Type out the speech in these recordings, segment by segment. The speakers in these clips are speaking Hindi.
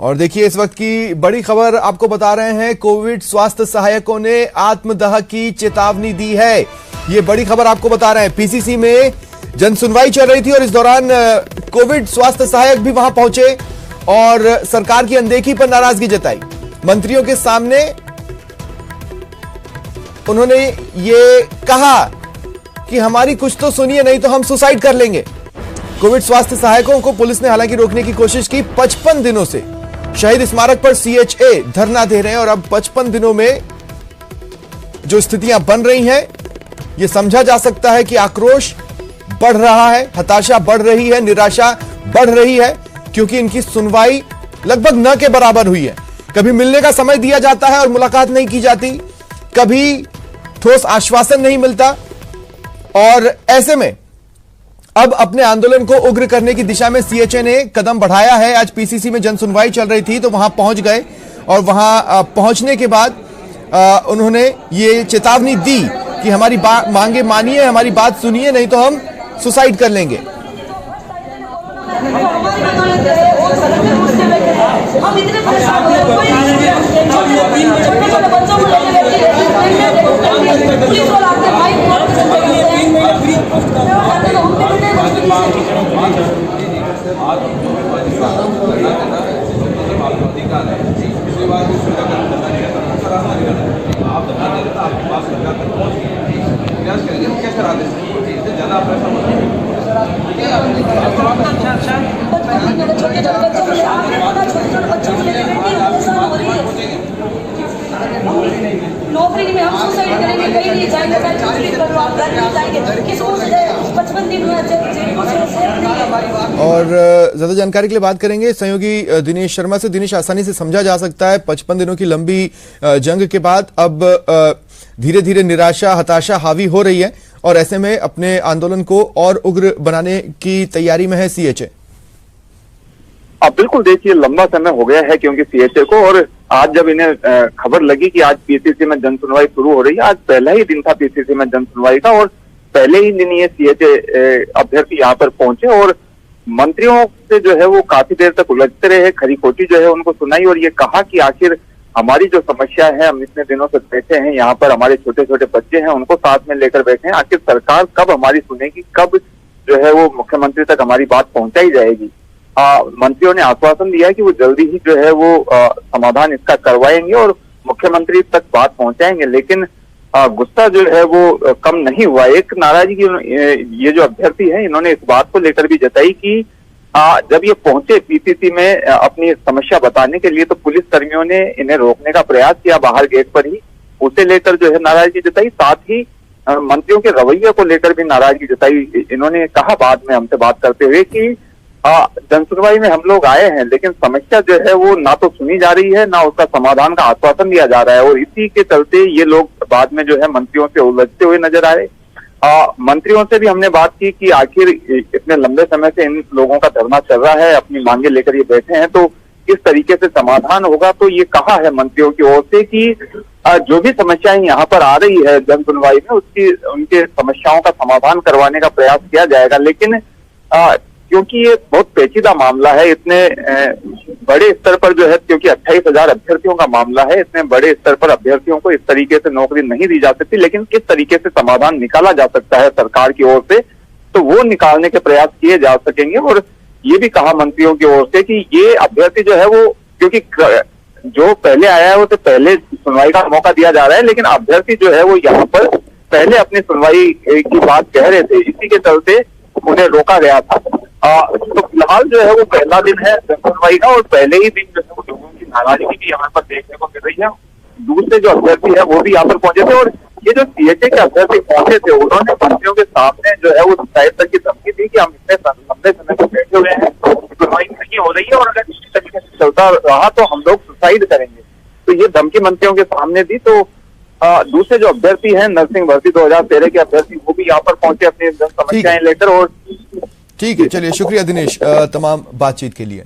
और देखिए इस वक्त की बड़ी खबर आपको बता रहे हैं, कोविड स्वास्थ्य सहायकों ने आत्मदाह की चेतावनी दी है। ये बड़ी खबर आपको बता रहे हैं। पीसीसी में जनसुनवाई चल रही थी और इस दौरान कोविड स्वास्थ्य सहायक भी वहां पहुंचे और सरकार की अनदेखी पर नाराजगी जताई। मंत्रियों के सामने उन्होंने ये कहा कि हमारी कुछ तो सुनिए, नहीं तो हम सुसाइड कर लेंगे। कोविड स्वास्थ्य सहायकों को पुलिस ने हालांकि रोकने की कोशिश की। 55 दिनों से शहीद स्मारक पर सीएचए धरना दे रहे हैं और अब 55 दिनों में जो स्थितियां बन रही हैं, यह समझा जा सकता है कि आक्रोश बढ़ रहा है, हताशा बढ़ रही है, निराशा बढ़ रही है, क्योंकि इनकी सुनवाई लगभग न के बराबर हुई है। कभी मिलने का समय दिया जाता है और मुलाकात नहीं की जाती, कभी ठोस आश्वासन नहीं मिलता, और ऐसे में अब अपने आंदोलन को उग्र करने की दिशा में सीएचए ने कदम बढ़ाया है। आज पीसीसी में जनसुनवाई चल रही थी तो वहां पहुंच गए और वहां पहुंचने के बाद उन्होंने ये चेतावनी दी कि हमारी मांगे मानिए, हमारी बात सुनिए, नहीं तो हम सुसाइड कर लेंगे। हम इतने परेशान हो गए, बच्चों को पुलिस वाला आते भाई छोटे छोटे बच्चों को लेकर परेशान हो रही है। नौकरी में हम सुसाइड करेंगे, कहीं नहीं जाएंगे, आप घर नहीं जाएंगे, किसको 55 दिन हुआ। और ज्यादा जानकारी के लिए बात करेंगे सहयोगी दिनेश शर्मा से। दिनेश, आसानी से समझा जा सकता है 55 दिनों की लंबी जंग के बाद अब धीरे धीरे निराशा, हताशा हावी हो रही है और ऐसे में अपने आंदोलन को और उग्र बनाने की तैयारी में है सीएचए। अब बिल्कुल देखिए, लंबा समय हो गया है क्योंकि सीएचए को, और आज जब इन्हें खबर लगी कि आज पीसीसी में जनसुनवाई शुरू हो रही है, आज पहला ही दिन था पीसीसी में जनसुनवाई का और पहले ही दिन ये सीएचए अभ्यर्थी यहाँ पर पहुंचे और मंत्रियों से जो है वो काफी देर तक उलझते रहे, खरी खोटी जो है उनको सुनाई और ये कहा कि आखिर हमारी जो समस्या है, हम इतने दिनों से बैठे हैं यहाँ पर, हमारे छोटे छोटे बच्चे हैं उनको साथ में लेकर बैठे हैं, आखिर सरकार कब हमारी सुनेगी, कब जो है वो मुख्यमंत्री तक हमारी बात पहुंचाई जाएगी। मंत्रियों ने आश्वासन दिया है कि वो जल्दी ही जो है वो समाधान इसका करवाएंगे और मुख्यमंत्री तक बात पहुंचाएंगे, लेकिन गुस्सा जो है वो कम नहीं हुआ। एक नाराजगी ये जो अभ्यर्थी है इन्होंने इस बात को लेकर भी जताई कि जब ये पहुंचे पीसीसी में अपनी समस्या बताने के लिए तो पुलिस कर्मियों ने इन्हें रोकने का प्रयास किया बाहर गेट पर ही, उसे लेकर जो है नाराजगी जताई। साथ ही मंत्रियों के रवैये को लेकर भी नाराजगी जताई। इन्होंने कहा बाद में हमसे बात करते हुए कि जनसुनवाई में हम लोग आए हैं लेकिन समस्या जो है वो ना तो सुनी जा रही है, ना उसका समाधान का आश्वासन दिया जा रहा है, और इसी के चलते ये लोग बाद में जो है मंत्रियों से उलझते हुए नजर आए। मंत्रियों से भी हमने बात की कि आखिर इतने लंबे समय से इन लोगों का धरना चल रहा है, अपनी मांगे लेकर ये बैठे हैं, तो किस तरीके से समाधान होगा। तो ये कहा है मंत्रियों की ओर से कि जो भी समस्याएं यहाँ पर आ रही है जनसुनवाई में, उसकी उनके समस्याओं का समाधान करवाने का प्रयास किया जाएगा। लेकिन क्योंकि ये बहुत पेचीदा मामला है, इतने बड़े स्तर पर जो है, क्योंकि 28,000 अभ्यर्थियों का मामला है, इतने बड़े स्तर पर अभ्यर्थियों को इस तरीके से नौकरी नहीं दी जा सकती, लेकिन किस तरीके से समाधान निकाला जा सकता है सरकार की ओर से, तो वो निकालने के प्रयास किए जा सकेंगे। और ये भी कहा मंत्रियों की ओर से कि ये अभ्यर्थी जो है वो, क्योंकि जो पहले आया है उसे पहले सुनवाई का मौका दिया जा रहा है, लेकिन अभ्यर्थी जो है वो यहाँ पर पहले अपनी सुनवाई की बात कह रहे थे, इसी के चलते उन्हें रोका गया था। तो फिलहाल जो है वो पहला दिन है सुनवाई का और पहले ही दिन जो है वो लोगों की नाराजगी भी यहाँ पर देखने को मिल रही है। दूसरे जो अभ्यर्थी है वो भी यहाँ पर पहुंचे थे और ये जो सीएचए के अभ्यर्थी पहुंचे थे उन्होंने मंत्रियों के सामने जो है वो सुसाइड तक की धमकी दी कि हम इतने लंबे समय से बैठे हुए हैं, सुनवाई नहीं हो रही है और अगर इसी तरीके से चलता रहा तो हम लोग सुसाइड करेंगे। तो ये धमकी मंत्रियों के सामने दी। तो दूसरे जो अभ्यर्थी हैं नरसिंह भर्ती 2013 के अभ्यर्थी, वो भी यहाँ पर पहुंचे अपनी समस्याएं लेकर। और ठीक है, चलिए शुक्रिया दिनेश तमाम बातचीत के लिए।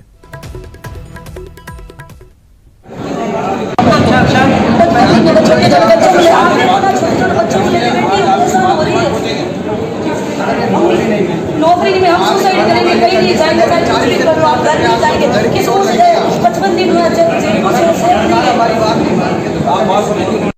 नौकरी में हम सुसाइड करेंगे, कहीं नहीं जाएंगे, आप घर नहीं जाएंगे, किसको 55 दिन बहुत